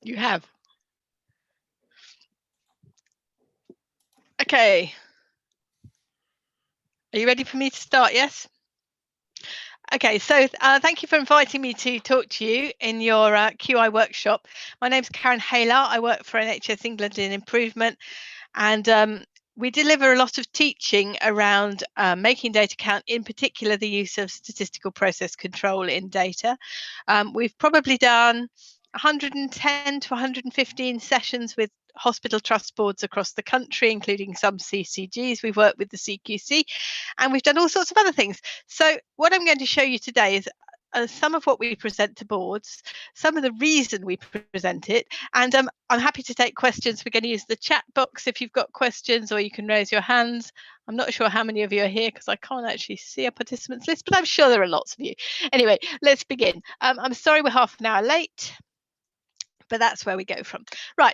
You have. Okay. Are you ready for me to start? Yes? Okay, so thank you for inviting me to talk to you in your QI workshop. My name's Karen Haylar. I work for NHS England in Improvement, and we deliver a lot of teaching around making data count, in particular the use of statistical process control in data. We've probably done 110 to 115 sessions with hospital trust boards across the country, including some CCGs. We've worked with the CQC, and we've done all sorts of other things. So what I'm going to show you today is some of what we present to boards, some of the reason we present it, and I'm happy to take questions. We're going to use the chat box if you've got questions, or you can raise your hands. I'm not sure how many of you are here because I can't actually see a participants list, but I'm sure there are lots of you. Anyway, let's begin. I'm sorry we're half an hour late, but that's where we go from. Right,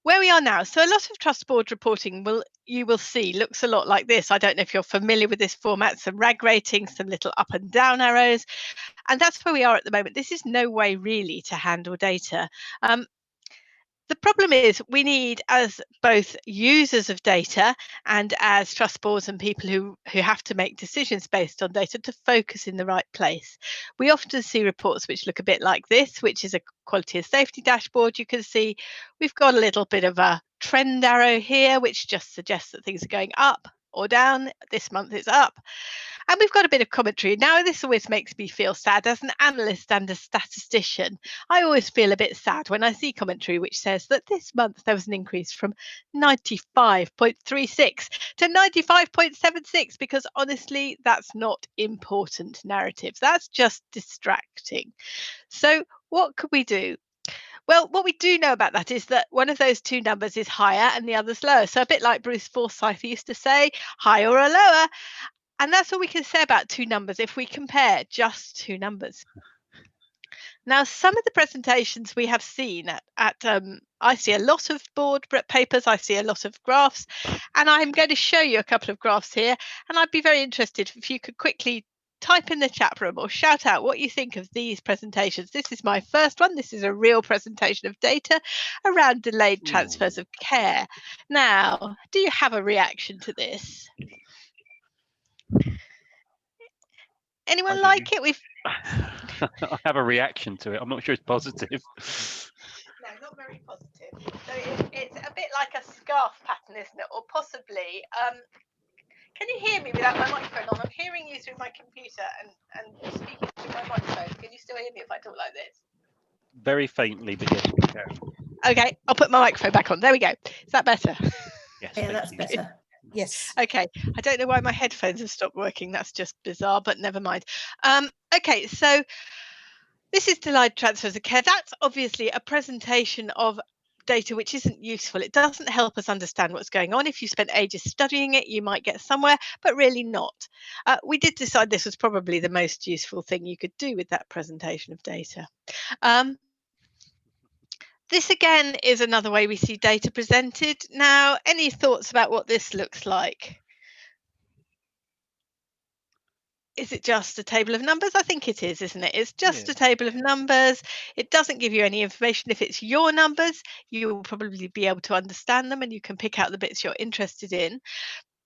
where we are now. So a lot of trust board reporting you will see looks a lot like this. I don't know if you're familiar with this format, some RAG ratings, some little up and down arrows, and that's where we are at the moment. This is no way really to handle data. The problem is we need, as both users of data and as trust boards and people who have to make decisions based on data, to focus in the right place. We often see reports which look a bit like this, which is a quality and safety dashboard. You can see we've got a little bit of a trend arrow here, which just suggests that things are going up or down. This month it's up. And we've got a bit of commentary. Now, this always makes me feel sad. As an analyst and a statistician, I always feel a bit sad when I see commentary which says that this month there was an increase from 95.36 to 95.76, because honestly, that's not important narrative. That's just distracting. So what could we do? Well, what we do know about that is that one of those two numbers is higher and the other's lower. So a bit like Bruce Forsyth used to say, higher or lower. And that's all we can say about two numbers if we compare just two numbers. Now, some of the presentations we have seen I see a lot of board papers, I see a lot of graphs, and I'm going to show you a couple of graphs here. And I'd be very interested if you could quickly type in the chat room or shout out what you think of these presentations. This is my first one. This is a real presentation of data around delayed transfers of care. Now, do you have a reaction to this? Anyone like it? I have a reaction to it. I'm not sure it's positive. No, not very positive. So it's a bit like a scarf pattern, isn't it? Or possibly, can you hear me without my microphone on? I'm hearing you through my computer and speaking through my microphone. Can you still hear me if I talk like this? Very faintly, but yes, we can. Okay, I'll put my microphone back on. There we go. Is that better? Yes, yeah, that's better. Yes. Okay, I don't know why my headphones have stopped working. That's just bizarre, but never mind. Okay, so this is delayed transfers of care. That's obviously a presentation of data which isn't useful. It doesn't help us understand what's going on. If you spent ages studying it, you might get somewhere, but really not. We did decide this was probably the most useful thing you could do with that presentation of data. This again is another way we see data presented. Now, any thoughts about what this looks like? Is it just a table of numbers? I think it is, isn't it? It's just a table of numbers. It doesn't give you any information. If it's your numbers, you will probably be able to understand them and you can pick out the bits you're interested in.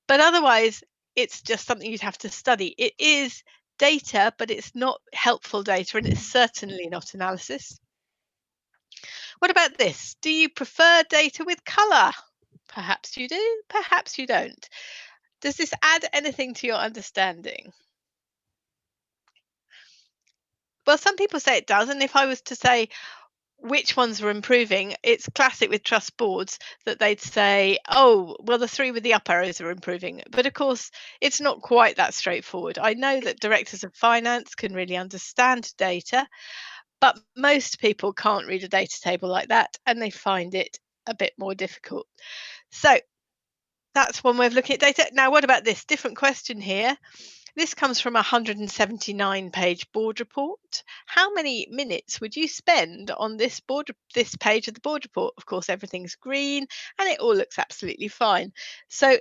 But otherwise, it's just something you'd have to study. It is data, but it's not helpful data, and it's certainly not analysis. What about this? Do you prefer data with colour? Perhaps you do, perhaps you don't. Does this add anything to your understanding? Well, some people say it does, and if I was to say which ones were improving, it's classic with trust boards that they'd say, oh, well, the three with the up arrows are improving. But of course, it's not quite that straightforward. I know that directors of finance can really understand data, but most people can't read a data table like that, and they find it a bit more difficult. So that's one way of looking at data. Now, what about this? Different question here. This comes from a 179-page board report. How many minutes would you spend on this page of the board report? Of course, everything's green and it all looks absolutely fine. So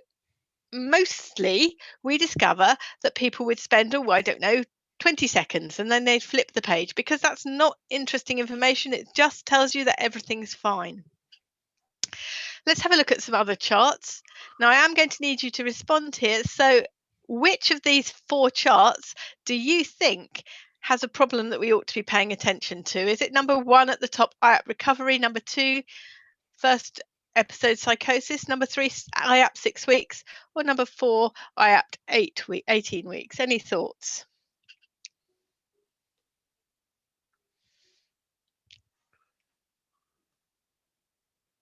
mostly we discover that people would spend, I don't know, 20 seconds, and then they'd flip the page, because that's not interesting information. It just tells you that everything's fine. Let's have a look at some other charts. Now, I am going to need you to respond here. So which of these 4 charts do you think has a problem that we ought to be paying attention to? Is it number 1 at the top, IAP recovery, number 2, first episode psychosis, number 3, IAP 6 weeks, or number 4, IAP 18 weeks? Any thoughts?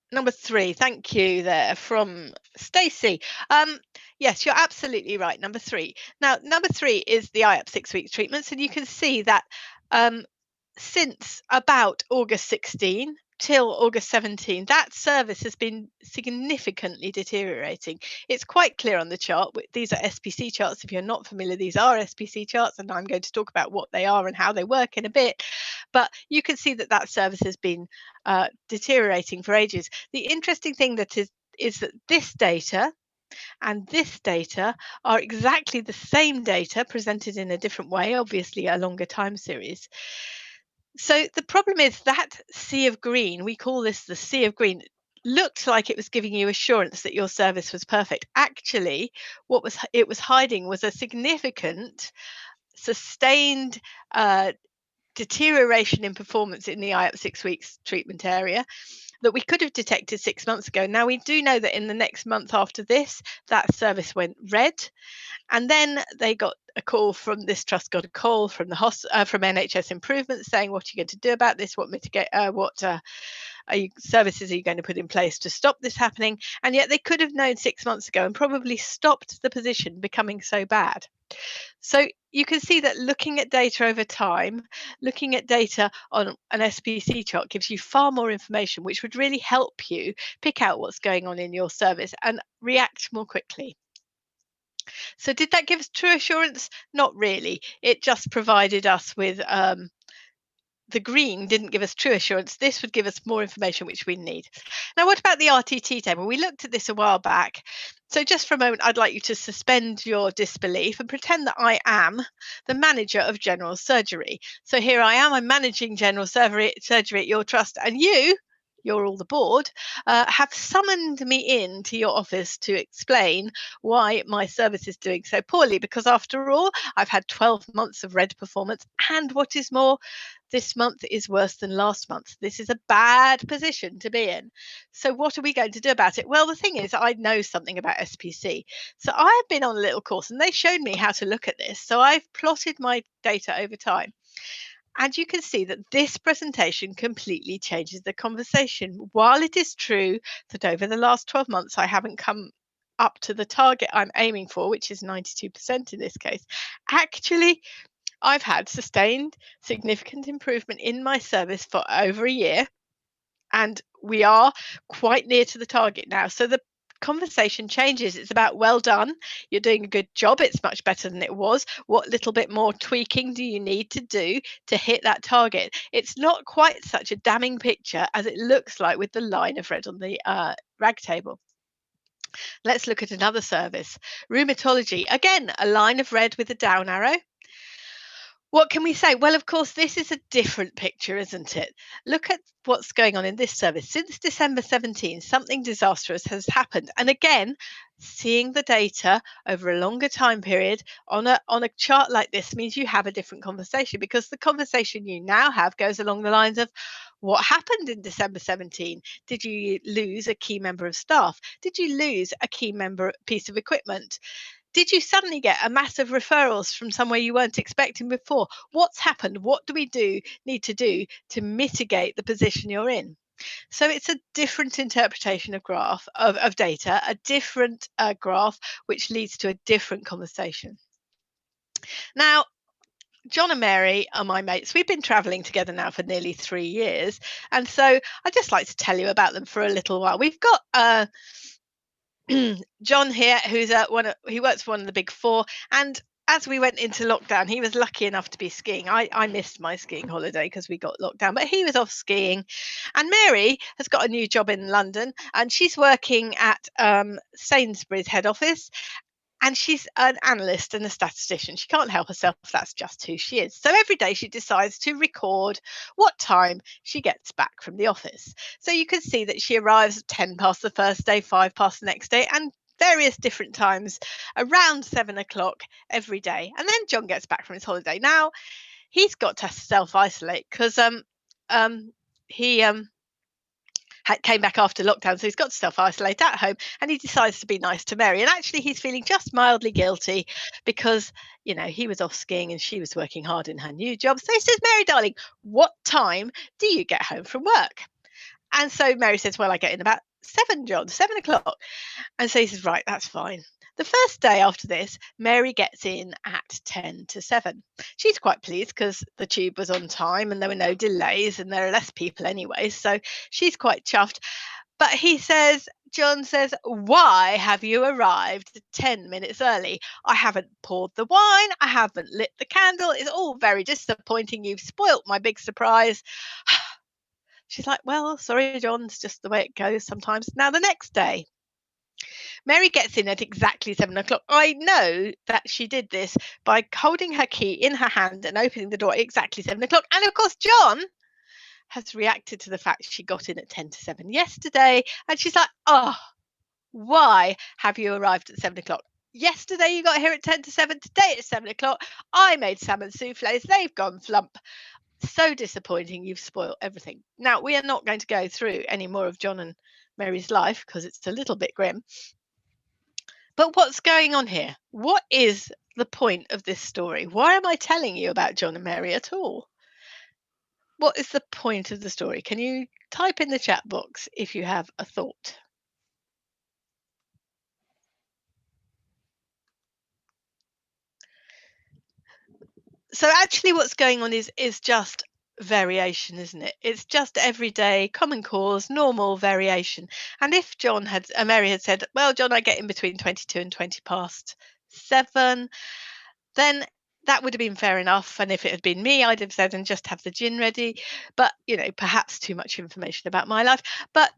Number 3, thank you there from Stacey. Yes, you're absolutely right, number 3. Now, number 3 is the IAP 6 weeks treatments, and you can see that since about August 16 till August 17, that service has been significantly deteriorating. It's quite clear on the chart. These are SPC charts. If you're not familiar, these are SPC charts, and I'm going to talk about what they are and how they work in a bit. But you can see that that service has been deteriorating for ages. The interesting thing that is that this data and this data are exactly the same data presented in a different way, obviously a longer time series. So the problem is that sea of green, we call this the sea of green, looked like it was giving you assurance that your service was perfect. Actually, what it was hiding was a significant, sustained deterioration in performance in the IAP 6 weeks treatment area that we could have detected 6 months ago. Now, we do know that in the next month after this, that service went red. And then they got a call from this trust, got a call from the from NHS Improvement saying, what are you going to do about this? What services are you going to put in place to stop this happening? And yet they could have known 6 months ago and probably stopped the position becoming so bad. So you can see that looking at data over time, looking at data on an SPC chart gives you far more information, which would really help you pick out what's going on in your service and react more quickly. So did that give us true assurance? Not really. It just provided us with the green didn't give us true assurance. This would give us more information which we need. Now, what about the RTT table? We looked at this a while back. So just for a moment, I'd like you to suspend your disbelief and pretend that I am the manager of general surgery. So here I am, I'm managing general surgery at your trust, and you're all the board, have summoned me in to your office to explain why my service is doing so poorly, because after all, I've had 12 months of red performance, and what is more, this month is worse than last month. This is a bad position to be in. So what are we going to do about it? Well, the thing is, I know something about SPC. So I've been on a little course and they showed me how to look at this. So I've plotted my data over time. And you can see that this presentation completely changes the conversation. While it is true that over the last 12 months, I haven't come up to the target I'm aiming for, which is 92% in this case, actually, I've had sustained significant improvement in my service for over a year, and we are quite near to the target now. So the conversation changes. It's about, well done, you're doing a good job, it's much better than it was. What little bit more tweaking do you need to do to hit that target? It's not quite such a damning picture as it looks like with the line of red on the rag table. Let's look at another service, rheumatology. Again, a line of red with a down arrow. What can we say? Well, of course, this is a different picture, isn't it? Look at what's going on in this service. Since December 17, something disastrous has happened. And again, seeing the data over a longer time period on a chart like this means you have a different conversation, because the conversation you now have goes along the lines of, what happened in December 17? Did you lose a key member of staff? Did you lose a key piece of equipment? Did you suddenly get a massive referrals from somewhere you weren't expecting before? What's happened? What do we need to do to mitigate the position you're in? So it's a different interpretation of data, a different graph, which leads to a different conversation. Now, John and Mary are my mates. We've been travelling together now for nearly 3 years. And so I'd just like to tell you about them for a little while. We've got John here, who's he works for one of the big four, and as we went into lockdown, he was lucky enough to be skiing. I missed my skiing holiday because we got locked down, but he was off skiing. And Mary has got a new job in London, and she's working at Sainsbury's head office. And she's an analyst and a statistician. She can't help herself. That's just who she is. So every day she decides to record what time she gets back from the office. So you can see that she arrives at 10 past the first day, 5 past the next day, and various different times around 7 o'clock every day. And then John gets back from his holiday. Now, he's got to self-isolate because he came back after lockdown, so he's got to self-isolate at home, and he decides to be nice to Mary. And actually he's feeling just mildly guilty because, you know, he was off skiing and she was working hard in her new job. So he says, Mary darling, what time do you get home from work? And so Mary says, well, I get in about 7, John, 7 o'clock. And so he says, right, that's fine. The first day after this, Mary gets in at 10 to 7. She's quite pleased because the tube was on time and there were no delays and there are less people anyway. So she's quite chuffed. But he says, John says, why have you arrived 10 minutes early? I haven't poured the wine. I haven't lit the candle. It's all very disappointing. You've spoilt my big surprise. She's like, well, sorry, John, it's just the way it goes sometimes. Now, the next day, Mary gets in at exactly 7 o'clock. I know that she did this by holding her key in her hand and opening the door at exactly 7 o'clock. And of course, John has reacted to the fact she got in at 10 to 7 yesterday. And she's like, oh, why have you arrived at 7 o'clock? Yesterday you got here at 10 to 7. Today it's 7 o'clock. I made salmon souffles. They've gone flump. So disappointing. You've spoiled everything. Now, we are not going to go through any more of John and Mary's life because it's a little bit grim. But what's going on here? What is the point of this story? Why am I telling you about John and Mary at all? What is the point of the story? Can you type in the chat box if you have a thought? So actually what's going on is just variation, isn't it? It's just everyday, common cause, normal variation. And if Mary had said, well, John, I get in between 22 and 20 past 7, then that would have been fair enough. And if it had been me, I'd have said, and just have the gin ready. But, you know, perhaps too much information about my life. But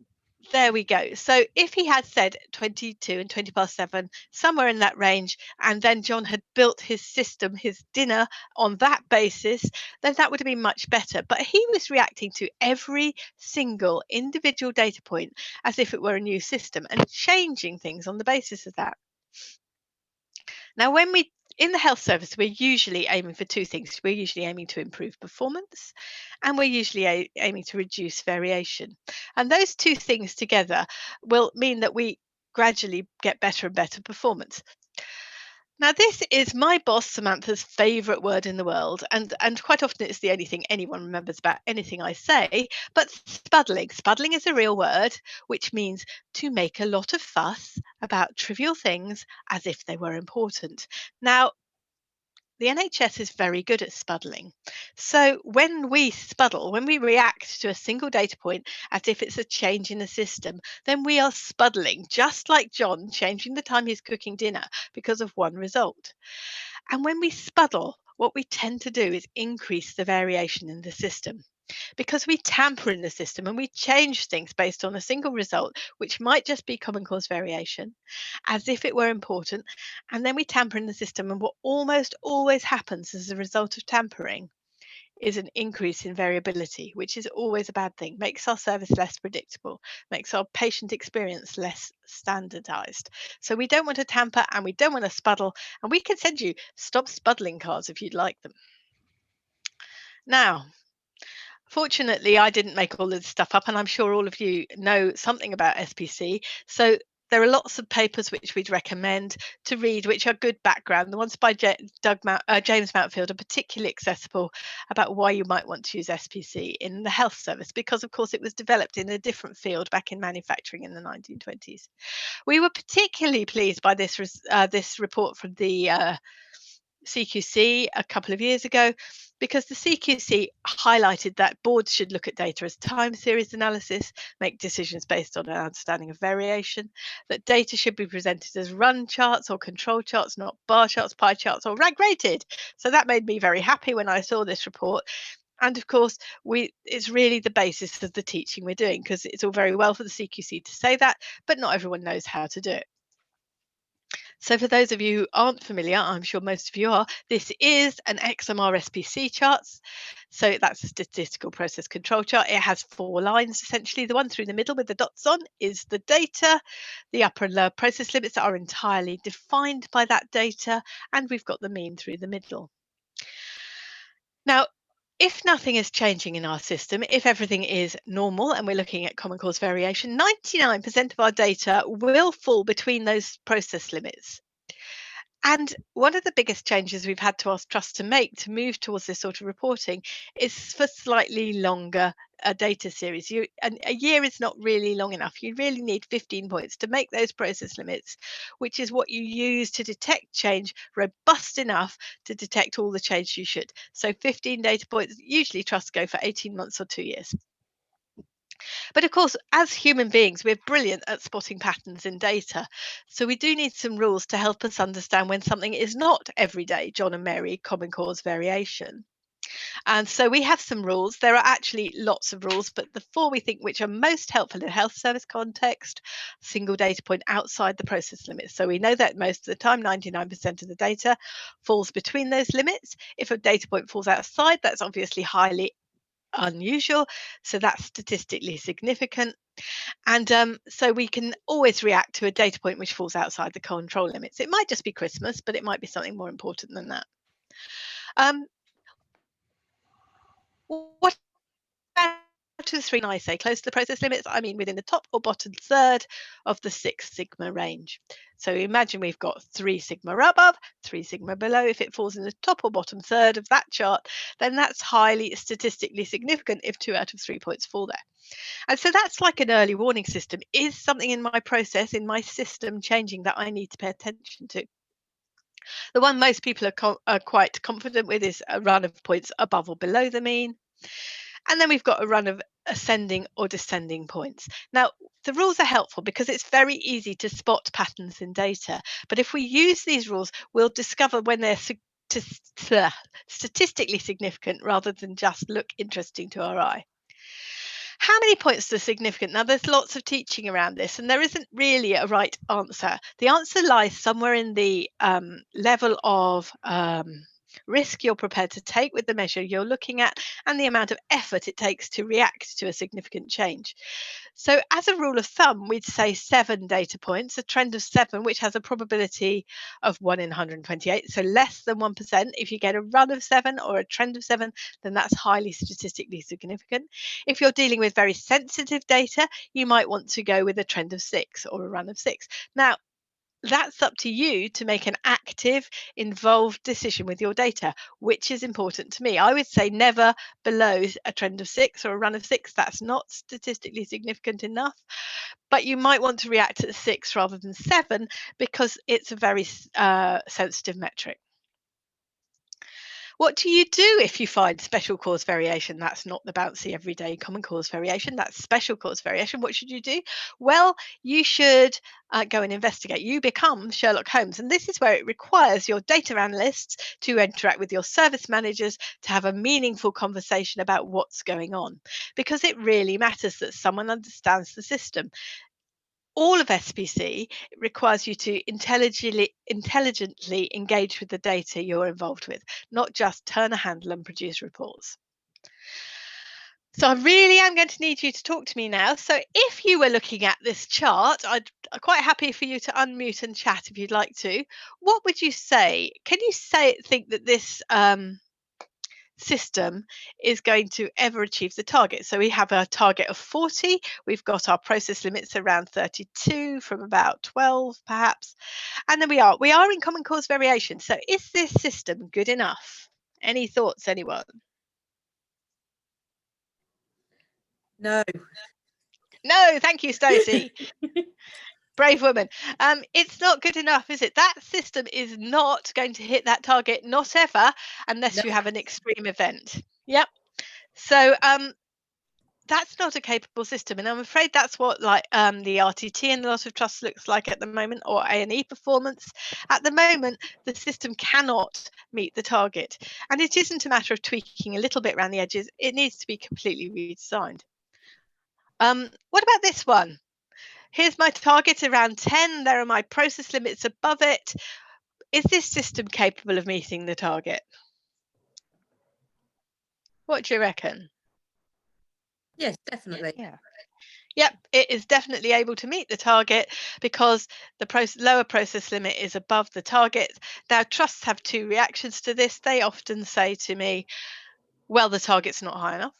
there we go. So if he had said 22 and 20 past 7, somewhere in that range, and then John had built his system, his dinner on that basis, then that would have been much better. But he was reacting to every single individual data point as if it were a new system and changing things on the basis of that. Now, in the health service, we're usually aiming for 2 things. We're usually aiming to improve performance, and we're usually aiming to reduce variation. And those 2 things together will mean that we gradually get better and better performance. Now, this is my boss, Samantha's favourite word in the world, and quite often it's the only thing anyone remembers about anything I say, but spuddling. Spuddling is a real word, which means to make a lot of fuss about trivial things as if they were important. Now, the NHS is very good at spuddling. So when we spuddle, when we react to a single data point as if it's a change in the system, then we are spuddling, just like John changing the time he's cooking dinner because of one result. And when we spuddle, what we tend to do is increase the variation in the system, because we tamper in the system and we change things based on a single result, which might just be common cause variation, as if it were important. And then we tamper in the system, and what almost always happens as a result of tampering is an increase in variability, which is always a bad thing. Makes our service less predictable, makes our patient experience less standardized. So we don't want to tamper and we don't want to spuddle, and we can send you stop spuddling cards if you'd like them. Now, fortunately, I didn't make all of this stuff up, and I'm sure all of you know something about SPC. So there are lots of papers which we'd recommend to read, which are good background. The ones by James Mountfield are particularly accessible about why you might want to use SPC in the health service, because, of course, it was developed in a different field back in manufacturing in the 1920s. We were particularly pleased by this report from the CQC a couple of years ago, because the CQC highlighted that boards should look at data as time series analysis, make decisions based on an understanding of variation, that data should be presented as run charts or control charts, not bar charts, pie charts, or rank rated. So that made me very happy when I saw this report. And of course, it's really the basis of the teaching we're doing, because it's all very well for the CQC to say that, but not everyone knows how to do it. So for those of you who aren't familiar, I'm sure most of you are, this is an XMR SPC charts. So that's a statistical process control chart. It has 4 lines, essentially. The one through the middle with the dots on is the data. The upper and lower process limits are entirely defined by that data, and we've got the mean through the middle. Now, if nothing is changing in our system, if everything is normal and we're looking at common cause variation, 99% of our data will fall between those process limits. And one of the biggest changes we've had to ask trusts to make to move towards this sort of reporting is for slightly longer data series. And a year is not really long enough. You really need 15 points to make those process limits, which is what you use to detect change, robust enough to detect all the change you should. So 15 data points, usually trusts go for 18 months or 2 years. But of course, as human beings, we're brilliant at spotting patterns in data. So we do need some rules to help us understand when something is not everyday John and Mary common cause variation. And so we have some rules. There are actually lots of rules, but the 4 we think which are most helpful in a health service context: single data point outside the process limits. So we know that most of the time, 99% of the data falls between those limits. If a data point falls outside, that's obviously highly unusual, so that's statistically significant. And so we can always react to a data point which falls outside the control limits. It might just be Christmas, but it might be something more important than that. What to the 3 I say close to the process limits, I mean within the top or bottom third of the 6 sigma range. So imagine we've got 3 sigma above, 3 sigma below. If it falls in the top or bottom third of that chart, then that's highly statistically significant if 2 out of 3 points fall there. And so that's like an early warning system. Is something in my process, in my system, changing that I need to pay attention to? The one most people are quite confident with is a run of points above or below the mean. And then we've got a run of ascending or descending points. Now, the rules are helpful because it's very easy to spot patterns in data. But if we use these rules, we'll discover when they're statistically significant rather than just look interesting to our eye. How many points are significant? Now, there's lots of teaching around this, and there isn't really a right answer. The answer lies somewhere in the level of risk you're prepared to take with the measure you're looking at and the amount of effort it takes to react to a significant change. So as a rule of thumb, we'd say 7 data points, a trend of 7, which has a probability of 1 in 128, so less than 1%. If you get a run of 7 or a trend of 7, then that's highly statistically significant. If you're dealing with very sensitive data, you might want to go with a trend of 6 or a run of 6. Now, that's up to you to make an active, involved decision with your data, which is important to me. I would say never below a trend of 6 or a run of 6. That's not statistically significant enough. But you might want to react at 6 rather than 7 because it's a very sensitive metric. What do you do if you find special cause variation? That's not the bouncy everyday common cause variation, that's special cause variation. What should you do? Well, you should go and investigate. You become Sherlock Holmes, and this is where it requires your data analysts to interact with your service managers to have a meaningful conversation about what's going on, because it really matters that someone understands the system. All of SPC requires you to intelligently engage with the data you're involved with, not just turn a handle and produce reports. So I really am going to need you to talk to me now. So if you were looking at this chart, I'm quite happy for you to unmute and chat if you'd like to. What would you say? Can you think that this system is going to ever achieve the target? So we have a target of 40, we've got our process limits around 32 from about 12 perhaps, and then we are in common cause variation. So is this system good enough? Any thoughts, anyone? No. No, thank you, Stacey. Brave woman. It's not good enough, is it? That system is not going to hit that target, not ever, unless you have an extreme event. Yep. So that's not a capable system, and I'm afraid that's what the RTT and a lot of trusts looks like at the moment, or A&E performance. At the moment, the system cannot meet the target, and it isn't a matter of tweaking a little bit around the edges. It needs to be completely redesigned. What about this one? here's my target around 10. There are my process limits above it. Is this system capable of meeting the target? What do you reckon? Yes, definitely. Yeah. Yep, it is definitely able to meet the target because the lower process limit is above the target. Now, trusts have two reactions to this. They often say to me, well, the target's not high enough.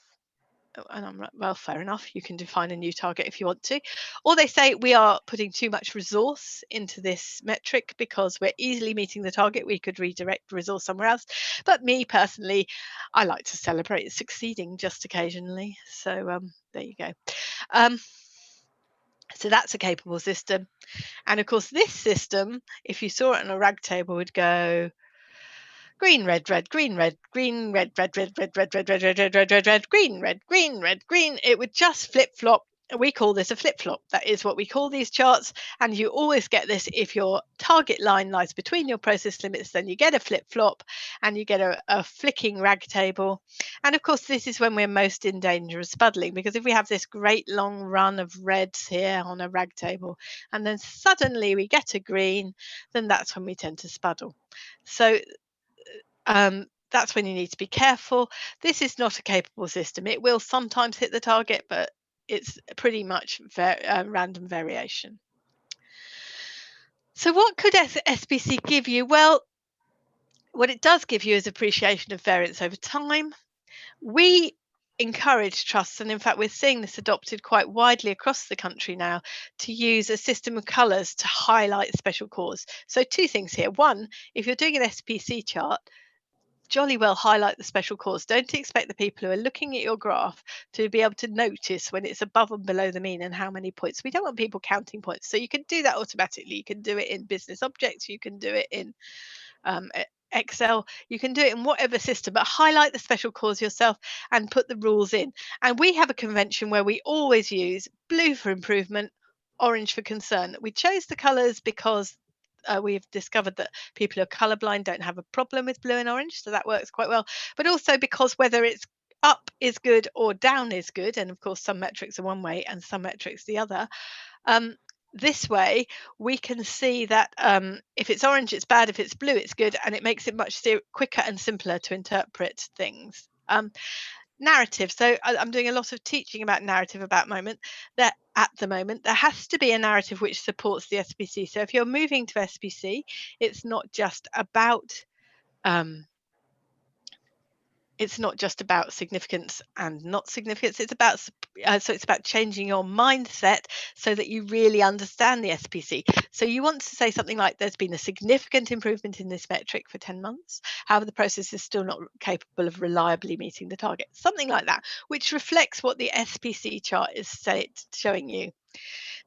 And I'm like, well, fair enough. You can define a new target if you want to. Or they say we are putting too much resource into this metric because we're easily meeting the target. We could redirect resource somewhere else. But me personally, I like to celebrate succeeding just occasionally. So there you go. So that's a capable system. And of course, this system, if you saw it on a RAG table, would go green, red, red, green, red, green, red, red, red, red, red, red, red, red, red, red, red, red, green, red, green, red, green. It would just flip flop. We call this a flip flop. That is what we call these charts. And you always get this if your target line lies between your process limits, then you get a flip flop and you get a flicking RAG table. And of course, this is when we're most in danger of spuddling, because if we have this great long run of reds here on a RAG table, and then suddenly we get a green, then that's when we tend to spuddle. So that's when you need to be careful. This is not a capable system. It will sometimes hit the target, but it's pretty much random variation. So what could SPC give you? Well, what it does give you is appreciation of variance over time. We encourage trusts, and in fact we're seeing this adopted quite widely across the country now, to use a system of colours to highlight special cause. So two things here. One, if you're doing an SPC chart, jolly well highlight the special cause. Don't expect the people who are looking at your graph to be able to notice when it's above and below the mean and how many points. We don't want people counting points. So you can do that automatically. You can do it in business objects. You can do it in Excel. You can do it in whatever system, but highlight the special cause yourself and put the rules in. And we have a convention where we always use blue for improvement, orange for concern. We chose the colours because we've discovered that people who are colourblind don't have a problem with blue and orange, so that works quite well. But also because whether it's up is good or down is good, and of course some metrics are one way and some metrics the other, this way we can see that if it's orange it's bad, if it's blue it's good, and it makes it much quicker and simpler to interpret things. Narrative. So I'm doing a lot of teaching about narrative at the moment. There has to be a narrative which supports the SPC. So if you're moving to SPC, it's not just about significance and not significance. It's about it's about changing your mindset so that you really understand the SPC. So you want to say something like, there's been a significant improvement in this metric for 10 months. However, the process is still not capable of reliably meeting the target. Something like that, which reflects what the SPC chart is showing you.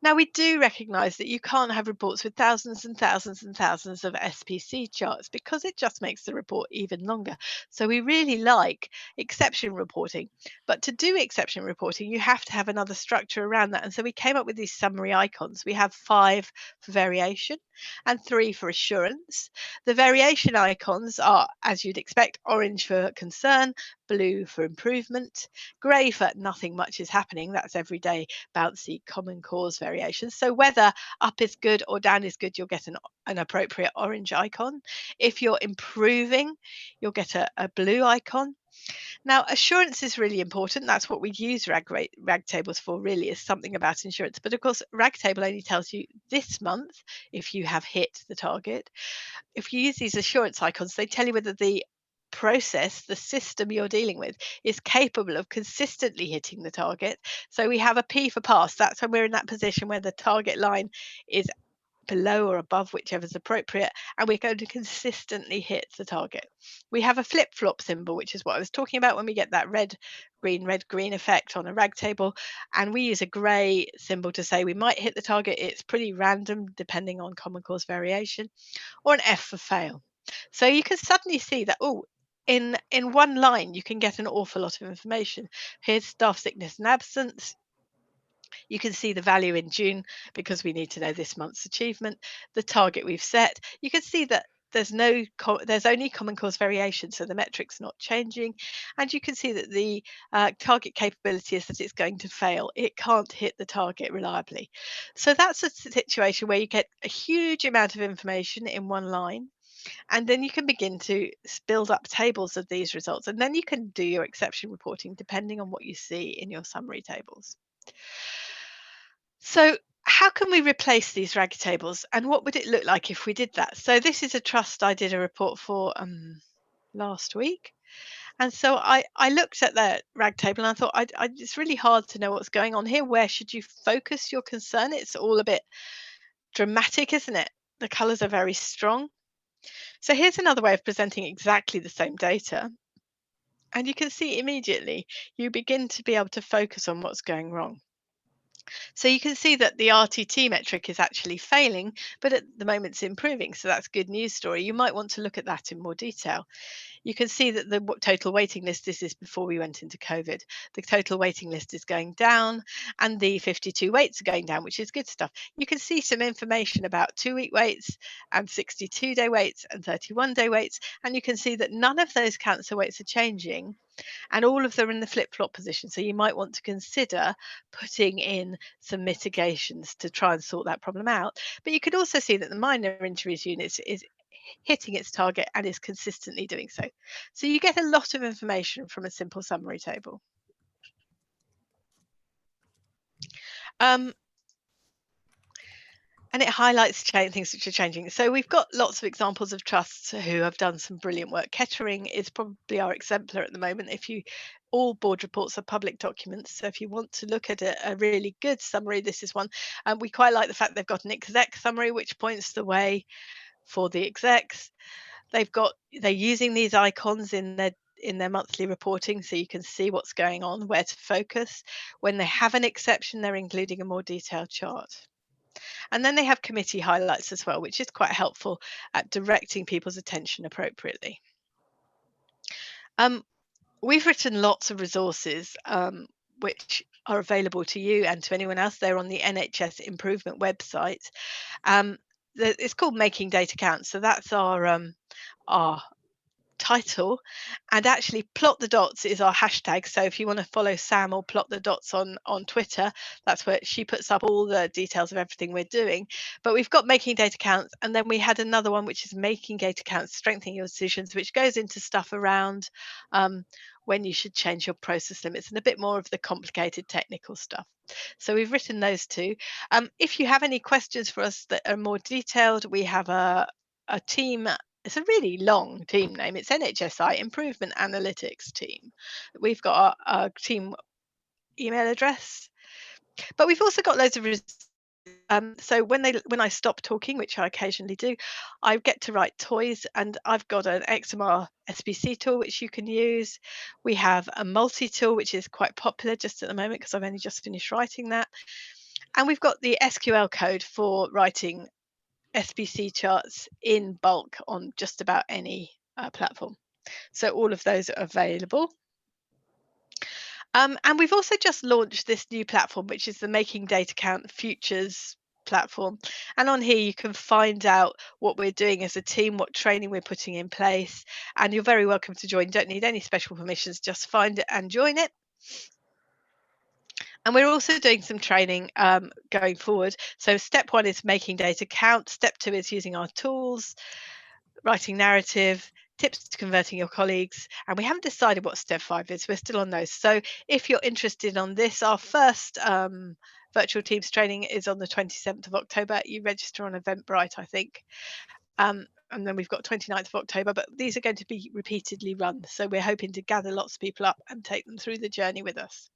Now, we do recognise that you can't have reports with thousands and thousands and thousands of SPC charts because it just makes the report even longer. So we really like exception reporting. But to do exception reporting, you have to have another structure around that. And so we came up with these summary icons. We have 5 for variation and 3 for assurance. The variation icons are, as you'd expect, orange for concern, blue for improvement, grey for nothing much is happening. That's everyday bouncy common cause variations. So whether up is good or down is good, you'll get an appropriate orange icon. If you're improving, you'll get a blue icon. Now, assurance is really important. That's what we use RAG tables for, really, is something about insurance. But of course, RAG table only tells you this month if you have hit the target. If you use these assurance icons, they tell you whether the process, the system you're dealing with, is capable of consistently hitting the target. So we have a P for pass. That's when we're in that position where the target line is below or above, whichever is appropriate, and we're going to consistently hit the target. We have a flip-flop symbol, which is what I was talking about when we get that red, green effect on a RAG table, and we use a grey symbol to say we might hit the target. It's pretty random depending on common cause variation, or an F for fail. So you can suddenly see that, in one line you can get an awful lot of information. Here's staff sickness and absence. You can see the value in June because we need to know this month's achievement, the target we've set. You can see that there's only common cause variation, so the metric's not changing, and you can see that the target capability is that it's going to fail. It can't hit the target reliably. So that's a situation where you get a huge amount of information in one line, and then you can begin to build up tables of these results, and then you can do your exception reporting depending on what you see in your summary tables. So how can we replace these RAG tables, and what would it look like if we did that? So this is a trust I did a report for last week, and so I looked at the RAG table and I thought it's really hard to know what's going on here. Where should you focus your concern? It's all a bit dramatic, isn't it? The colours are very strong. So here's another way of presenting exactly the same data, and you can see immediately you begin to be able to focus on what's going wrong. So you can see that the RTT metric is actually failing, but at the moment it's improving. So that's a good news story. You might want to look at that in more detail. You can see that the total waiting list, this is before we went into COVID, the total waiting list is going down and the 52 waits are going down, which is good stuff. You can see some information about 2-week waits and 62-day waits and 31-day waits. And you can see that none of those cancer waits are changing, and all of them are in the flip-flop position. So you might want to consider putting in some mitigations to try and sort that problem out. But you could also see that the minor injuries unit is hitting its target and is consistently doing so. So you get a lot of information from a simple summary table. And it highlights things which are changing. So we've got lots of examples of trusts who have done some brilliant work. Kettering is probably our exemplar at the moment. All board reports are public documents, so if you want to look at a really good summary, this is one. We quite like the fact they've got an exec summary which points the way for the execs. They're using these icons in their monthly reporting, so you can see what's going on, where to focus. When they have an exception, they're including a more detailed chart. And then they have committee highlights as well, which is quite helpful at directing people's attention appropriately. We've written lots of resources which are available to you and to anyone else. They're on the NHS Improvement website. It's called Making Data Count. So that's our title, and actually Plot the Dots is our hashtag. So if you want to follow Sam or Plot the Dots on Twitter, that's where she puts up all the details of everything we're doing. But we've got Making Data Counts, and then we had another one which is Making Data Counts, Strengthening Your Decisions, which goes into stuff around when you should change your process limits and a bit more of the complicated technical stuff. So we've written those two. If you have any questions for us that are more detailed, we have a team. It's a really long team name. It's NHSi Improvement Analytics Team. We've got our team email address, but we've also got loads of so when I stop talking, which I occasionally do, I get to write toys, and I've got an XMR SPC tool which you can use. We have a multi-tool which is quite popular just at the moment because I've only just finished writing that, and we've got the SQL code for writing SPC charts in bulk on just about any platform. So all of those are available. And we've also just launched this new platform, which is the Making Data Count Futures platform. And on here, you can find out what we're doing as a team, what training we're putting in place. And you're very welcome to join. You don't need any special permissions, just find it and join it. And we're also doing some training going forward. So step 1 is making data count. Step 2 is using our tools, writing narrative, tips to converting your colleagues. And we haven't decided what step 5 is. We're still on those. So if you're interested on this, our first virtual teams training is on the 27th of October. You register on Eventbrite, I think. And then we've got 29th of October, but these are going to be repeatedly run. So we're hoping to gather lots of people up and take them through the journey with us.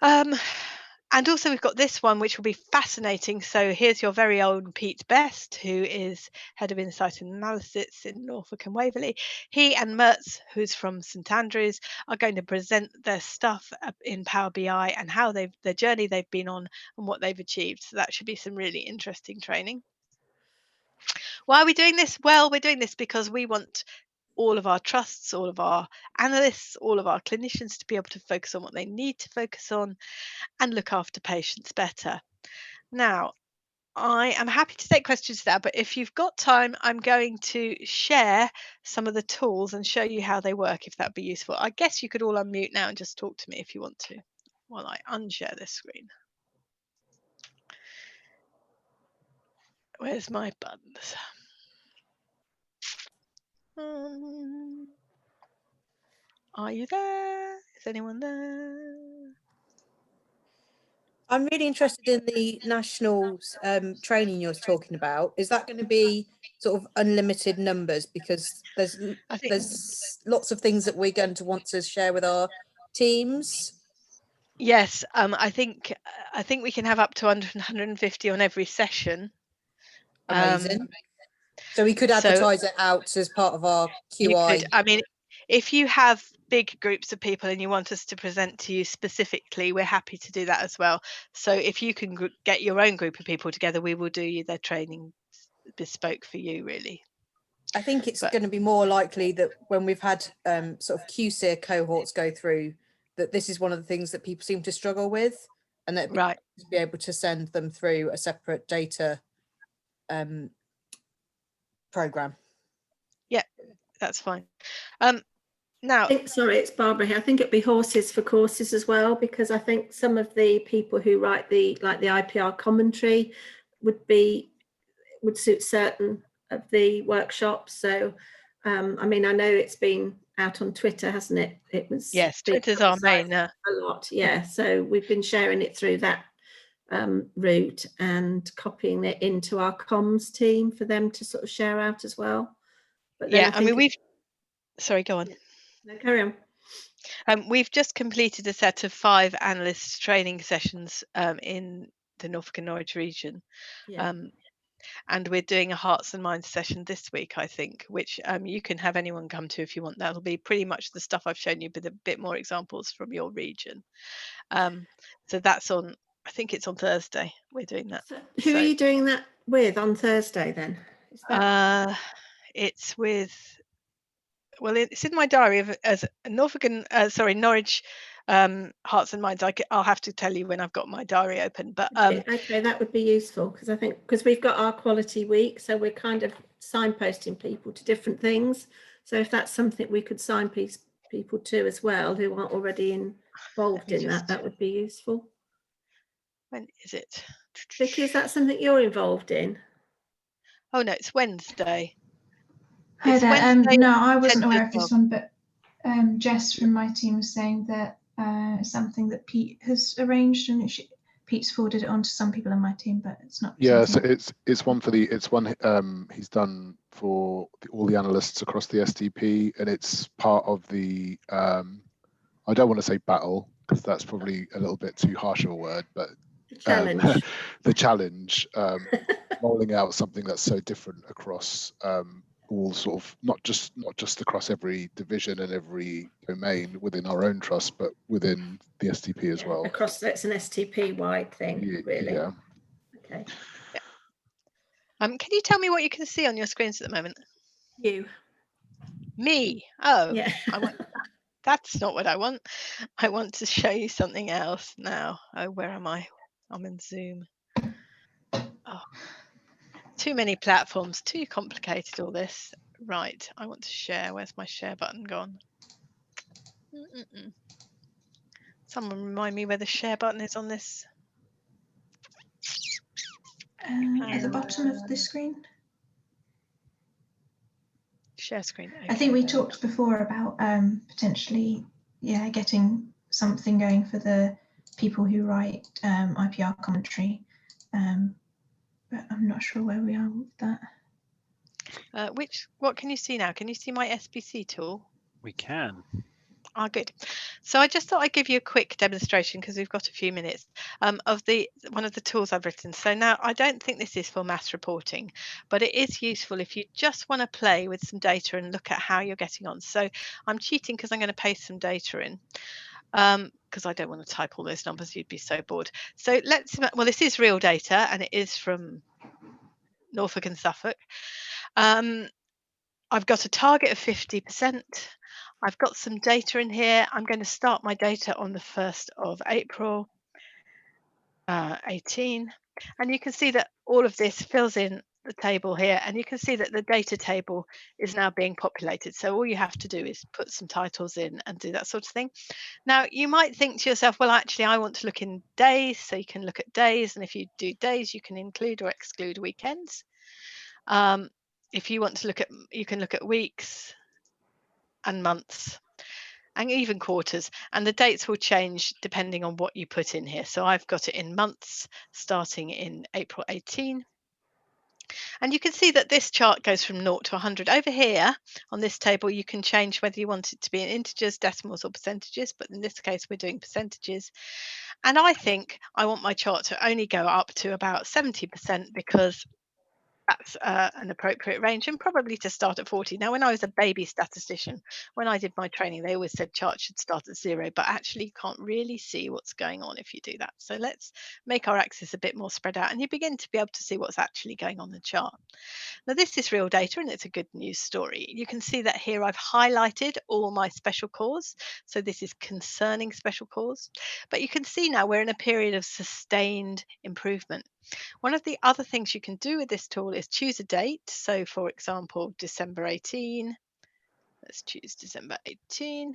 And also we've got this one, which will be fascinating. So here's your very own Pete Best, who is Head of Insight and Analysis in Norfolk and Waverley. He and Mertz, who's from St Andrews, are going to present their stuff in Power BI and how the journey they've been on and what they've achieved. So that should be some really interesting training. Why are we doing this? Well, we're doing this because we want all of our trusts, all of our analysts, all of our clinicians to be able to focus on what they need to focus on and look after patients better. Now, I am happy to take questions now, but if you've got time, I'm going to share some of the tools and show you how they work, if that'd be useful. I guess you could all unmute now and just talk to me if you want to, while I unshare this screen. Where's my buttons? Are you there? Is anyone there? I'm really interested in the national training you're talking about. Is that going to be sort of unlimited numbers? Because I think there's lots of things that we're going to want to share with our teams. yes. I think we can have up to 150 on every session. Amazing. So we could so advertise it out as part of our QI. I mean, if you have big groups of people and you want us to present to you specifically, we're happy to do that as well. So if you can get your own group of people together, we will do you their training bespoke for you, really. I think it's going to be more likely that when we've had sort of QSEER cohorts go through, that this is one of the things that people seem to struggle with, and that right, to be able to send them through a separate data program. Yeah, that's fine. Now, sorry, it's Barbara here. I think it'd be horses for courses as well, because I think some of the people who write the IPR commentary would suit certain of the workshops. So, I mean, I know it's been out on Twitter, hasn't it? It was. yes, Twitter's our main. A lot, yeah. So we've been sharing it through that route and copying it into our comms team for them to sort of share out as well. But then yeah, I mean, sorry, go on. No, carry on. We've just completed a set of 5 analyst training sessions in the Norfolk and Norwich region. Yeah. And we're doing a Hearts and Minds session this week, I think, which you can have anyone come to if you want. That'll be pretty much the stuff I've shown you, but a bit more examples from your region. So that's on, I think it's on Thursday. We're doing that. So who are you doing that with on Thursday then? Is that... It's with, well, it's in my diary as Norfolk and Norwich Hearts and Minds. I'll have to tell you when I've got my diary open, but okay, that would be useful, because I think we've got our quality week, so we're kind of signposting people to different things. So if that's something we could signpost people to as well who aren't already involved in that would be useful. When is it? Vicky, is that something you're involved in? Oh no, it's Wednesday. Hi there. Wednesday, no, I wasn't aware of this one, but Jess from my team was saying that something that Pete has arranged, and Pete's forwarded it on to some people in my team, but it's not. Yeah, so it's one he's done for all the analysts across the STP, and it's part of the I don't want to say battle, because that's probably a little bit too harsh of a word, but the challenge, rolling out something that's so different across all sort of not just across every division and every domain within our own trust, but within the STP as well. Across, it's an STP wide thing, really. Yeah. Okay. Yeah. Can you tell me what you can see on your screens at the moment? You. Me. Oh, yeah. That's not what I want. I want to show you something else now. Oh, where am I? I'm in Zoom. Oh, too many platforms, too complicated, all this. Right, I want to share. Where's my share button gone? Someone remind me where the share button is on this. At the bottom of the screen. Share screen. Okay. I think we talked before about potentially, getting something going for the people who write IPR commentary, but I'm not sure where we are with that. What can you see now? Can you see my SPC tool? We can. Oh, good. So I just thought I'd give you a quick demonstration, because we've got a few minutes, of one of the tools I've written. So now I don't think this is for mass reporting, but it is useful if you just want to play with some data and look at how you're getting on. So I'm cheating because I'm going to paste some data in, because I don't want to type all those numbers. You'd be so bored. So this is real data, and it is from Norfolk and Suffolk. I've got a target of 50%. I've got some data in here. I'm going to start my data on the 1st of April 18. And you can see that all of this fills in the table here, and you can see that the data table is now being populated. So all you have to do is put some titles in and do that sort of thing. Now, you might think to yourself, well, actually, I want to look in days, so you can look at days, and if you do days, you can include or exclude weekends. If you want to look at, you can look at weeks and months and even quarters, and the dates will change depending on what you put in here. So I've got it in months starting in April 18. And you can see that this chart goes from 0 to 100. Over here on this table, you can change whether you want it to be in integers, decimals, or percentages, but in this case, we're doing percentages. And I think I want my chart to only go up to about 70% because that's an appropriate range, and probably to start at 40. Now, when I was a baby statistician, when I did my training, they always said charts should start at 0, but actually you can't really see what's going on if you do that. So let's make our axis a bit more spread out, and you begin to be able to see what's actually going on in the chart. Now, this is real data, and it's a good news story. You can see that here I've highlighted all my special cause. So this is concerning special cause, but you can see now we're in a period of sustained improvement. One of the other things you can do with this tool is choose a date. So for example, December 18, let's choose December 18,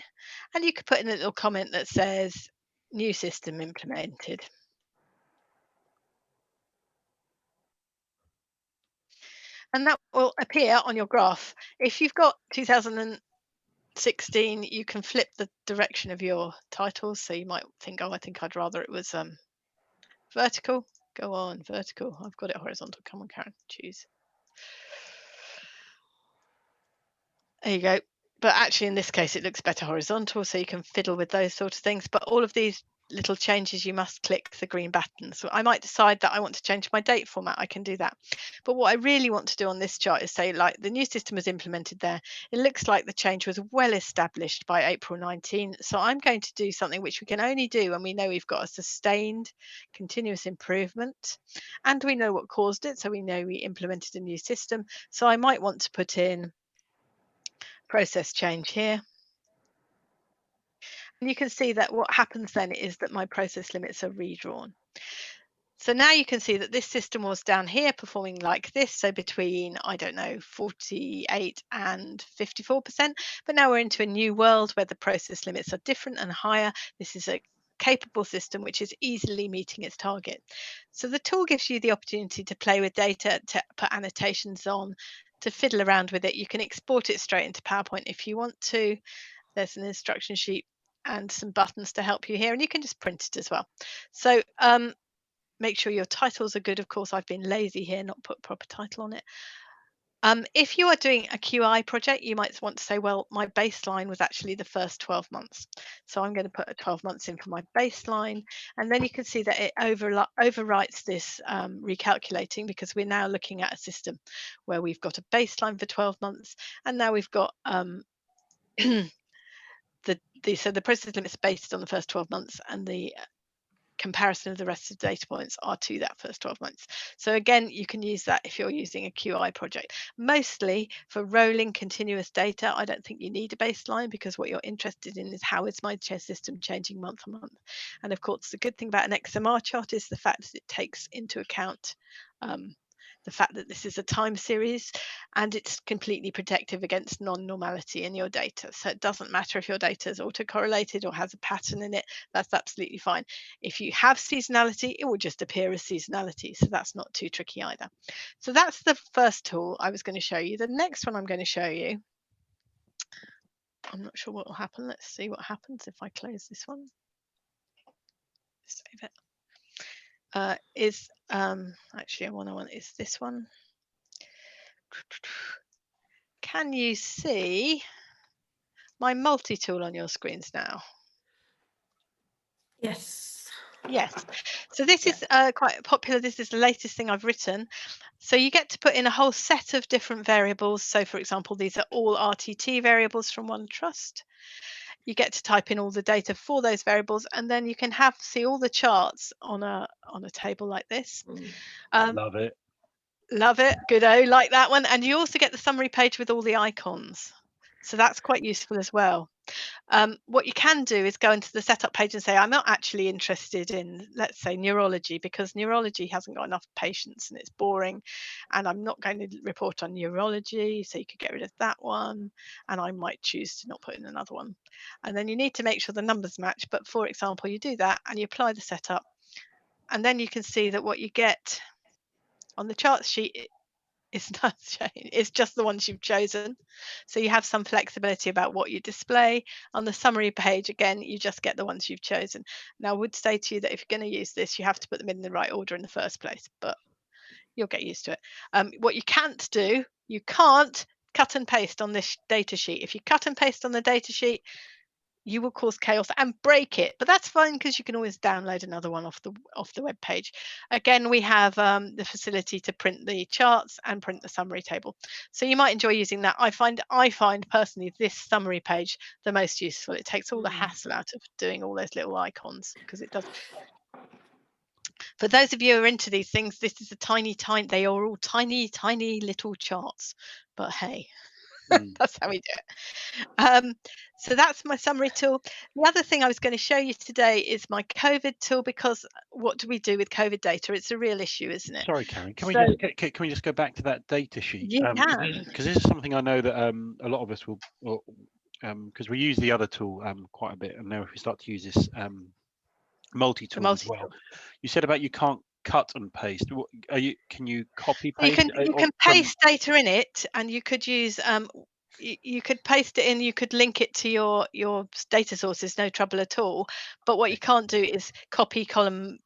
and you could put in a little comment that says new system implemented. And that will appear on your graph. If you've got 2016, you can flip the direction of your titles. So you might think, oh, I think I'd rather it was vertical. Go on, vertical. I've got it horizontal. Come on, Karen, choose. There you go. But actually, in this case, it looks better horizontal, so you can fiddle with those sort of things. But all of these little changes, you must click the green button. So I might decide that I want to change my date format. I can do that. But what I really want to do on this chart is say, like, the new system was implemented there. It looks like the change was well established by April 19. So I'm going to do something which we can only do when we know we've got a sustained continuous improvement and we know what caused it. So we know we implemented a new system. So I might want to put in process change here. And you can see that what happens then is that my process limits are redrawn. So now you can see that this system was down here performing like this, so between, I don't know, 48 and 54%, but now we're into a new world where the process limits are different and higher. This is a capable system which is easily meeting its target. So the tool gives you the opportunity to play with data, to put annotations on, to fiddle around with it. You can export it straight into PowerPoint if you want to. There's an instruction sheet and some buttons to help you here, and you can just print it as well. So make sure your titles are good. Of course, I've been lazy here, not put a proper title on it. If you are doing a QI project, you might want to say, well, my baseline was actually the first 12 months. So I'm going to put a 12 months in for my baseline. And then you can see that it overwrites this recalculating, because we're now looking at a system where we've got a baseline for 12 months. And now we've got so the process limits based on the first 12 months, and the comparison of the rest of the data points are to that first 12 months. So again, you can use that if you're using a QI project. Mostly for rolling continuous data, I don't think you need a baseline, because what you're interested in is how is my system changing month on month. And of course, the good thing about an XMR chart is the fact that it takes into account the fact that this is a time series, and it's completely protective against non-normality in your data. So it doesn't matter if your data is autocorrelated or has a pattern in it, that's absolutely fine. If you have seasonality, it will just appear as seasonality. So that's not too tricky either. So that's the first tool I was going to show you. The next one I'm going to show you, I'm not sure what will happen. Let's see what happens if I close this one. Save it. Actually one I want is this one. Can you see my multi-tool on your screens now? Yes. Yes. So this is quite popular. This is the latest thing I've written. So you get to put in a whole set of different variables. So for example, these are all RTT variables from One Trust. You get to type in all the data for those variables, and then you can see all the charts on a table like this. Love it. Love it. Good-o, like that one. And you also get the summary page with all the icons. So that's quite useful as well. What you can do is go into the setup page and say, I'm not actually interested in, let's say, neurology, because neurology hasn't got enough patients and it's boring, and I'm not going to report on neurology. So you could get rid of that one, and I might choose to not put in another one. And then you need to make sure the numbers match. But for example, you do that and you apply the setup, and then you can see that what you get on the charts sheet is not changed. It's just the ones you've chosen. So you have some flexibility about what you display. On the summary page, again, you just get the ones you've chosen. Now, I would say to you that if you're going to use this, you have to put them in the right order in the first place, but you'll get used to it. What you can't do, you can't cut and paste on this data sheet. If you cut and paste on the data sheet, you will cause chaos and break it, but that's fine because you can always download another one off the web page. Again, we have the facility to print the charts and print the summary table, so you might enjoy using that. I find personally this summary page the most useful. It takes all the hassle out of doing all those little icons, because it does. For those of you who are into these things, this is a tiny, they are all tiny little charts, but hey, that's how we do it. So that's my summary tool. The other thing I was going to show you today is my COVID tool, because what do we do with COVID data? It's a real issue, isn't it? Sorry, Karen. Can we just go back to that data sheet? You can. Because this is something I know that a lot of us will, because we use the other tool quite a bit, and now if we start to use this multi-tool as well. You said about you can't cut and paste. Can you copy paste? You can paste data in it, and you could use you could paste it in, you could link it to your data sources, no trouble at all. But what you can't do is copy column.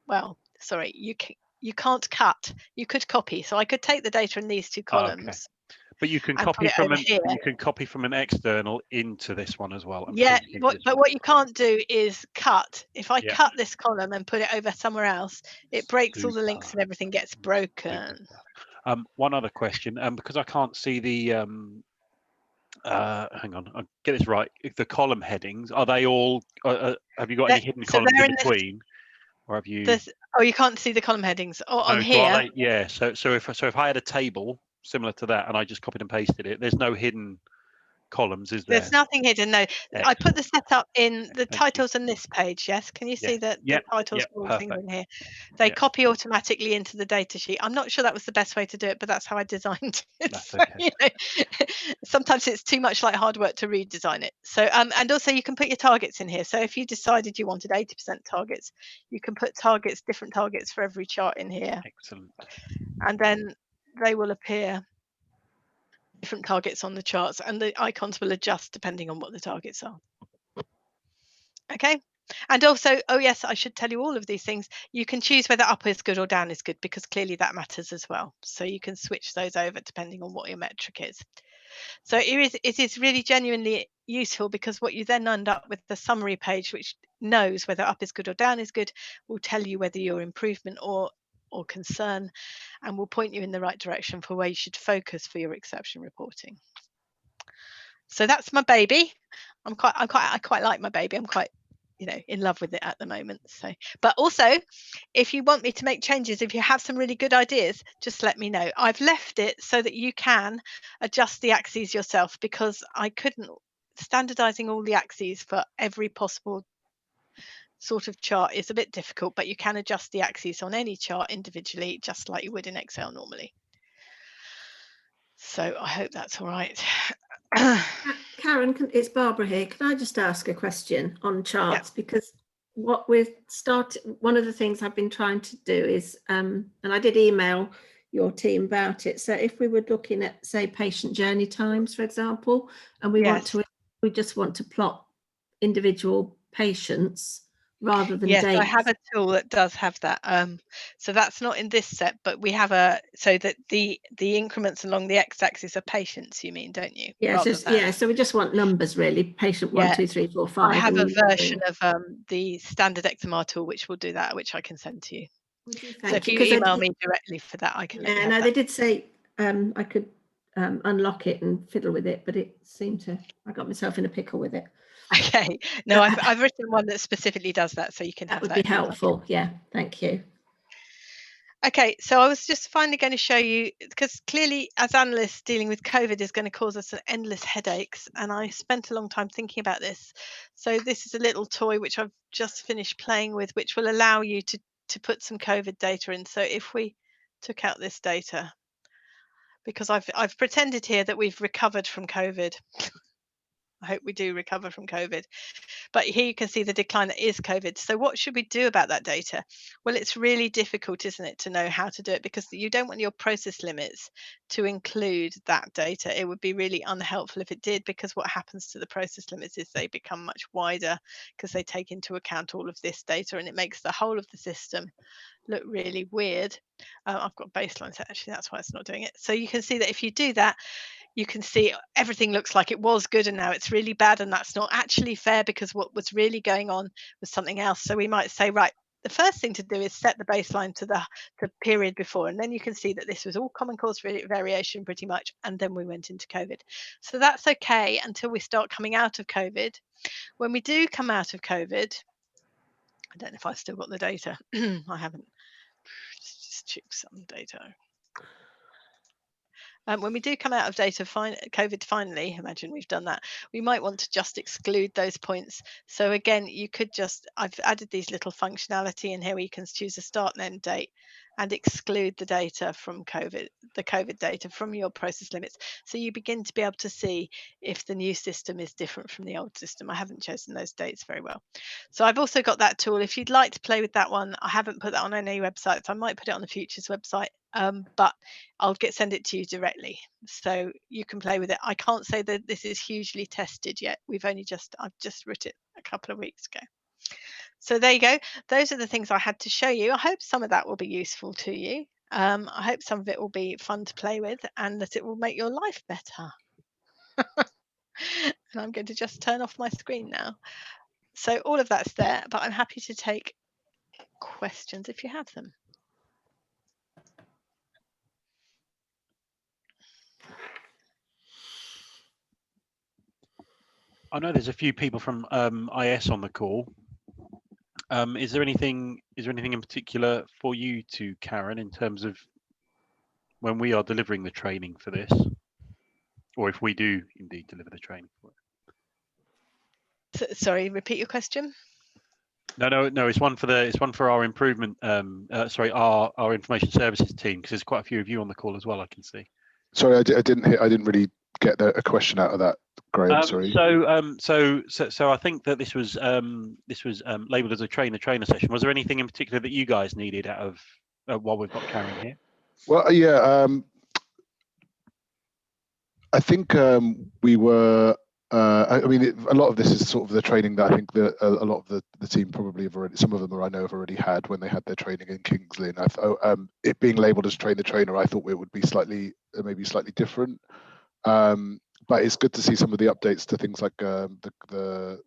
Well, sorry, you can't cut. You could copy. So I could take the data in these two columns. Okay. But you can copy from an external into this one as well. Yeah, but what you can't do is cut. If I cut this column and put it over somewhere else, it breaks all the links and everything gets broken. One other question, because I can't see the hang on, I'll get this right. If the column headings, are they all? Have you got any hidden columns in between, or have you? Oh, you can't see the column headings on here. So if I had a table similar to that and I just copied and pasted it, there's no hidden columns, is there? There's nothing hidden, no. Excellent. I put the setup in the titles on this page. Yes, can you see that the titles are all things in here? They copy automatically into the data sheet. I'm not sure that was the best way to do it, but that's how I designed it. That's okay. Sometimes it's too much like hard work to redesign it. So and also you can put your targets in here. So if you decided you wanted 80% targets, you can put different targets for every chart in here. Excellent. And then they will appear different targets on the charts, and the icons will adjust depending on what the targets are. Okay, and also, oh yes, I should tell you all of these things. You can choose whether up is good or down is good, because clearly that matters as well. So you can switch those over depending on what your metric is. So it is really genuinely useful, because what you then end up with the summary page, which knows whether up is good or down is good, will tell you whether you're improvement or concern, and will point you in the right direction for where you should focus for your exception reporting. So that's my baby. I quite like my baby. I'm quite, in love with it at the moment. So, but also, if you want me to make changes, if you have some really good ideas, just let me know. I've left it so that you can adjust the axes yourself, because I couldn't standardizing all the axes for every possible sort of chart is a bit difficult, but you can adjust the axes on any chart individually, just like you would in Excel normally. So I hope that's all right. Karen, it's Barbara here. Can I just ask a question on charts? Because what one of the things I've been trying to do is, and I did email your team about it. So if we were looking at, say, patient journey times, for example, and we just want to plot individual patients rather than dates. I have a tool that does have that. So that's not in this set, but we have so that the increments along the x-axis are patients, you mean, don't you? So we just want numbers, really. Patient 1, 2, 3, 4, 5. I have a version of the standard XMR tool which will do that, which I can send to you. So if you email me directly for that, I can. Yeah, no, they did say I could unlock it and fiddle with it, but it seemed I got myself in a pickle with it. Okay, no, I've written one that specifically does that, so you can have that. That would be helpful. Yeah, thank you. Okay, so I was just finally going to show you, because clearly as analysts dealing with COVID is going to cause us endless headaches, and I spent a long time thinking about this. So this is a little toy which I've just finished playing with, which will allow you to put some COVID data in. So if we took out this data, because I've pretended here that we've recovered from COVID. I hope we do recover from COVID. But here you can see the decline that is COVID. So what should we do about that data? Well, it's really difficult, isn't it, to know how to do it, because you don't want your process limits to include that data. It would be really unhelpful if it did, because what happens to the process limits is they become much wider because they take into account all of this data, and it makes the whole of the system look really weird. I've got baseline set, actually, that's why it's not doing it. So you can see that if you do that, you can see everything looks like it was good and now it's really bad, and that's not actually fair, because what was really going on was something else. So we might say, right, the first thing to do is set the baseline to the period before, and then you can see that this was all common cause variation pretty much, and then we went into COVID. So that's okay until we start coming out of COVID. When we do come out of COVID, I don't know if I've still got the data. I haven't. Just check some data. When we do come out of COVID finally, imagine we've done that, we might want to just exclude those points. So again, you could just, I've added these little functionality in here where you can choose a start and end date and exclude the data from COVID, the COVID data from your process limits. So you begin to be able to see if the new system is different from the old system. I haven't chosen those dates very well. So I've also got that tool. If you'd like to play with that one, I haven't put that on any websites. I might put it on the Futures website, but I'll send it to you directly, so you can play with it. I can't say that this is hugely tested yet. I've just written it a couple of weeks ago. So there you go. Those are the things I had to show you. I hope some of that will be useful to you. I hope some of it will be fun to play with, and that it will make your life better. And I'm going to just turn off my screen now. So all of that's there, but I'm happy to take questions if you have them. I know there's a few people from IS on the call. Is there anything in particular for you to, Karen, in terms of when we are delivering the training for this, or if we do indeed deliver the training for it? Sorry, repeat your question. No. It's one for our improvement. Our information services team, because there's quite a few of you on the call as well. I can see. Sorry, I didn't really get a question out of that, Graham. Sorry. So I think that this was labelled as a trainer session. Was there anything in particular that you guys needed out of while we've got Karen here? Well, yeah. I think we were. I mean, a lot of this is sort of the training that I think that a lot of the team probably have already. Some of them I know have already had when they had their training in Kingsley. And I thought it being labelled as train the trainer, I thought it would be maybe slightly different. But it's good to see some of the updates to things like the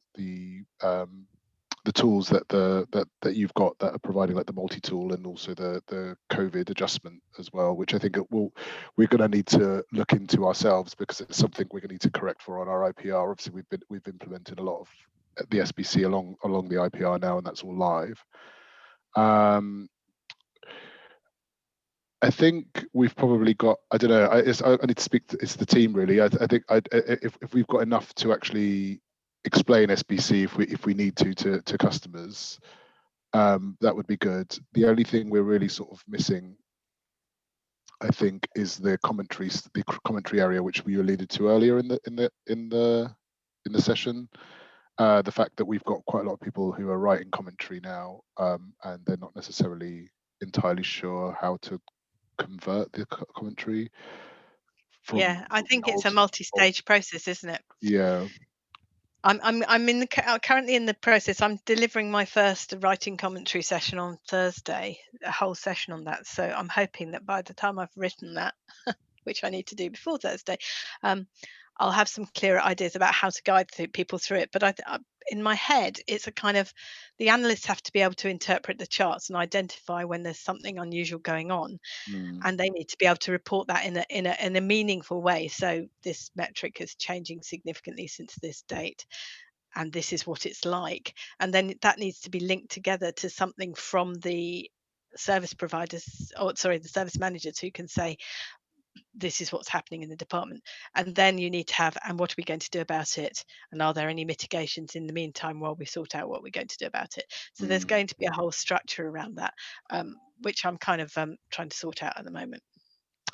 tools that you've got that are providing, like the multi-tool, and also the COVID adjustment as well, which I think we're going to need to look into ourselves, because it's something we're going to need to correct for on our IPR. Obviously, we've implemented a lot of the SPC along the IPR now, and that's all live. I think we've probably got, I don't know, I need to speak to, it's the team really. I think if we've got enough to actually explain SPC if we need to customers, that would be good. The only thing we're really sort of missing, I think, is the commentary area, which we alluded to earlier in the session. The fact that we've got quite a lot of people who are writing commentary now, and they're not necessarily entirely sure how to convert the commentary. Yeah, I think it's a multi-stage process, isn't it? Yeah. I'm currently in the process. I'm delivering my first writing commentary session on Thursday, a whole session on that. So I'm hoping that by the time I've written that, which I need to do before Thursday, I'll have some clearer ideas about how to guide people through it. But in my head, it's a kind of, the analysts have to be able to interpret the charts and identify when there's something unusual going on, and they need to be able to report that in a meaningful way. So this metric is changing significantly since this date, and this is what it's like. And then that needs to be linked together to something from the service providers, or sorry, the service managers, who can say, this is what's happening in the department. And then you need to have, and what are we going to do about it? And are there any mitigations in the meantime while we sort out what we're going to do about it? So there's going to be a whole structure around that, which I'm kind of trying to sort out at the moment.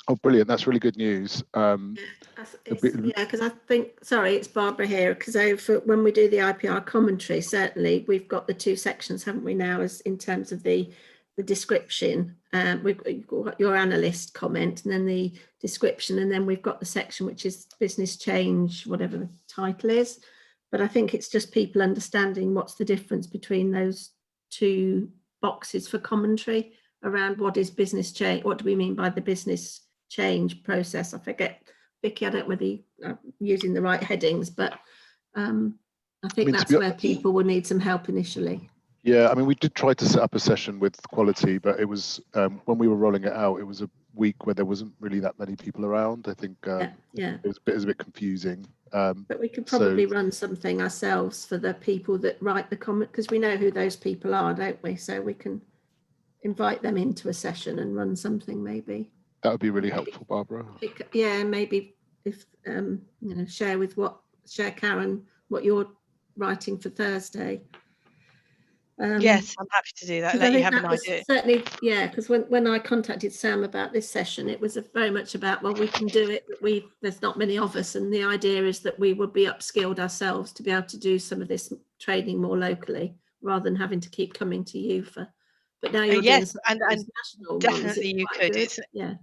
Oh, brilliant. That's really good news. Because I think, sorry, it's Barbara here, because when we do the IPR commentary, certainly we've got the two sections, haven't we now, as in terms of the description. You've got your analyst comment and then the description, and then we've got the section which is business change, whatever the title is. But I think it's just people understanding what's the difference between those two boxes for commentary around what is business change, what do we mean by the business change process. I forget, Vicky, I don't know whether you're using the right headings, but I think that's where people will need some help initially. Yeah, I mean, we did try to set up a session with quality, but it was when we were rolling it out, it was a week where there wasn't really that many people around. I think it was a bit confusing. But we could probably run something ourselves for the people that write the comment, because we know who those people are, don't we? So we can invite them into a session and run something maybe. That would be really helpful, Barbara. Yeah, maybe if share Karen what you're writing for Thursday. Yes, I'm happy to do that. Let you have an idea. Certainly, yeah, because when I contacted Sam about this session, it was very much about, well, we can do it, but there's not many of us, and the idea is that we would be upskilled ourselves to be able to do some of this training more locally, rather than having to keep coming to you for. But now you're yes, doing and national definitely you could. Yeah.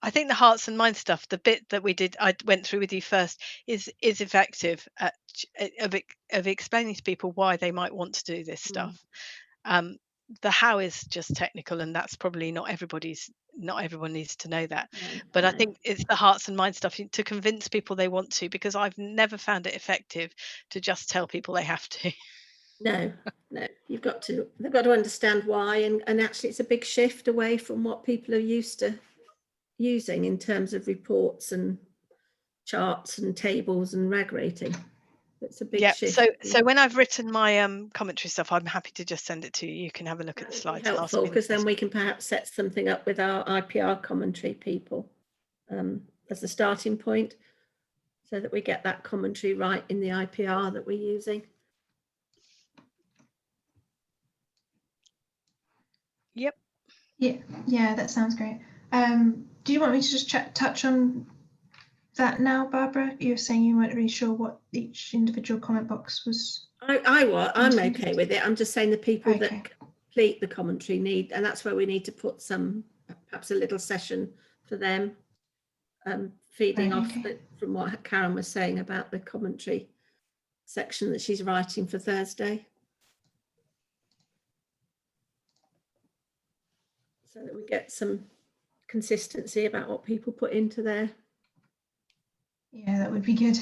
I think the hearts and minds stuff, the bit that I went through with you first, is effective of explaining to people why they might want to do this stuff. The how is just technical, and that's probably not everyone needs to know that. But I think it's the hearts and minds stuff to convince people they want to, because I've never found it effective to just tell people they have to. No, they've got to understand why, and actually it's a big shift away from what people are used to using in terms of reports and charts and tables and rag rating. It's a big shift. So when I've written my commentary stuff, I'm happy to just send it to you. You can have a look at the slides. Helpful, because then we can perhaps set something up with our IPR commentary people as a starting point, so that we get that commentary right in the IPR that we're using. Yep. Yeah, that sounds great. Do you want me to just touch on that now, Barbara? You were saying you weren't really sure what each individual comment box was. I'm okay with it. I'm just saying the people that complete the commentary need, and that's where we need to put perhaps a little session for them, feeding off from what Karen was saying about the commentary section that she's writing for Thursday, so that we get some consistency about what people put into there. Yeah, that would be good.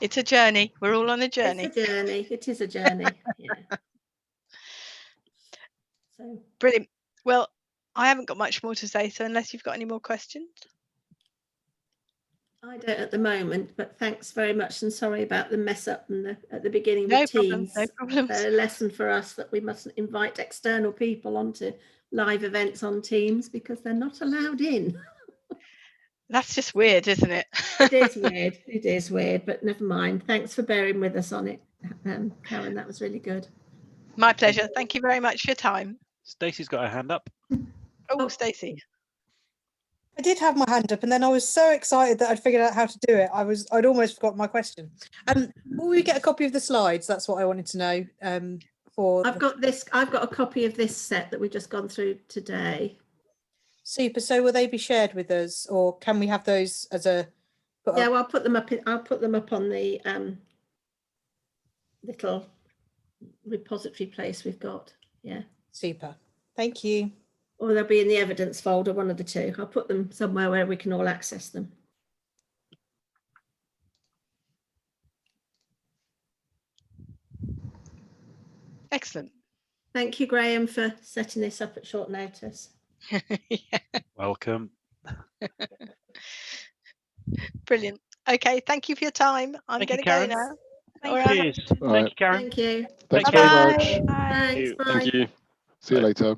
It's a journey. We're all on a journey. It's a journey. It is a journey. Yeah. So brilliant. Well, I haven't got much more to say, so unless you've got any more questions. I don't at the moment, but thanks very much, and sorry about the mess up at the beginning No with Teams. No problems. A lesson for us that we mustn't invite external people onto live events on Teams, because they're not allowed in. That's just weird, isn't it? It is weird. It is weird, but never mind. Thanks for bearing with us on it, Karen. That was really good. My pleasure. Thank you very much for your time. Stacey's got her hand up. Oh, Stacey. I did have my hand up, and then I was so excited that I'd figured out how to do it. I'd almost forgotten my question. Will we get a copy of the slides? That's what I wanted to know. I've got a copy of this set that we've just gone through today. Super. So will they be shared with us, or can we have those as a? Yeah, well, I'll put them up. I'll put them up on the little repository place we've got. Yeah. Super. Thank you. Or they'll be in the evidence folder, one of the two. I'll put them somewhere where we can all access them. Excellent. Thank you, Graham, for setting this up at short notice. Yeah. Welcome. Brilliant. Okay, thank you for your time. I'm going to go now. All right. Cheers. All Thank right. you, Karen. Thank you. Thanks Take very care. much. Bye. Thanks. Bye. Thank you. See you later.